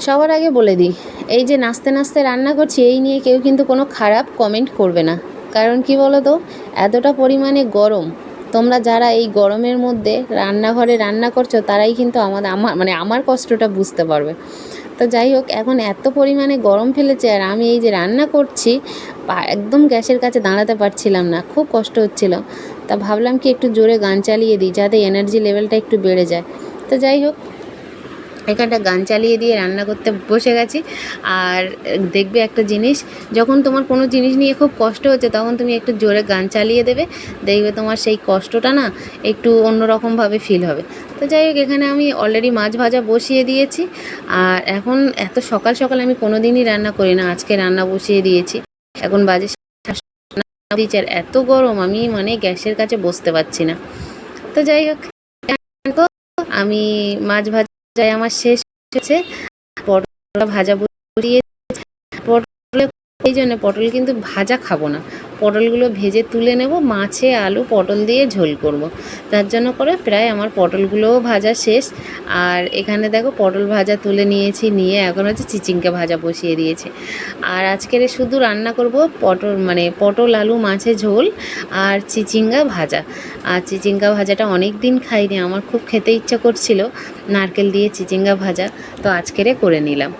সবার আগে বলে দিই, এই যে নাচতে নাচতে রান্না করছি এই নিয়ে কেউ কিন্তু কোনো খারাপ কমেন্ট করবে না। কারণ কি বলো তো, এতটা পরিমাণে গরম, তোমরা যারা এই গরমের মধ্যে রান্নাঘরে রান্না করছো তারাই কিন্তু আমার কষ্টটা বুঝতে পারবে। তো যাই হোক, এখন এত পরিমাণে গরম ফেলেছে আর আমি এই যে রান্না করছি একদম গ্যাসের কাছে দাঁড়াতে পারছিলাম না, খুব কষ্ট হচ্ছিল। তা ভাবলাম কি একটু জোরে গান চালিয়ে দিই যাতে এনার্জি লেভেলটা একটু বেড়ে যায়। তো যাই হোক, এখানটা গান চালিয়ে দিয়ে রান্না করতে বসে গেছি। আর দেখবে একটা জিনিস, যখন তোমার কোনো জিনিস নিয়ে খুব কষ্ট হচ্ছে তখন তুমি একটু জোরে গান চালিয়ে দেবে, দেখবে তোমার সেই কষ্টটা না একটু অন্যরকমভাবে ফিল হবে। তো যাই হোক, এখানে আমি অলরেডি মাছ ভাজা বসিয়ে দিয়েছি। আর এখন এত সকাল সকাল আমি কোনো দিনই রান্না করি না, আজকে রান্না বসিয়ে দিয়েছি। এখন বাজে দিয়েছি আর এত গরম আমি গ্যাসের কাছে বসতে পারছি না। তো যাই হোক, আমি মাছ ভাজায় আমার শেষ হয়েছে, পটল ভাজা বসিয়ে পটল, এই জন্য পটল কিন্তু ভাজা খাবো না, পটলগুলো ভেজে তুলে নেব, মাছে আলু পটল দিয়ে ঝোল করব। তার জন্য করে প্রায় আমার পটলগুলোও ভাজা শেষ। আর এখানে দেখো পটল ভাজা তুলে নিয়েছি, নিয়ে এখন হচ্ছে চিচিঙ্গা ভাজা বসিয়ে দিয়েছি। আর আজকের শুধু রান্না করব পটল আলু মাছের ঝোল আর চিচিঙ্গা ভাজা। আর চিচিঙ্গা ভাজাটা অনেক দিন খাইনি, আমার খুব খেতে ইচ্ছা করছিল নারকেল দিয়ে চিচিঙ্গা ভাজা, তো আজকেরে করে নিলাম।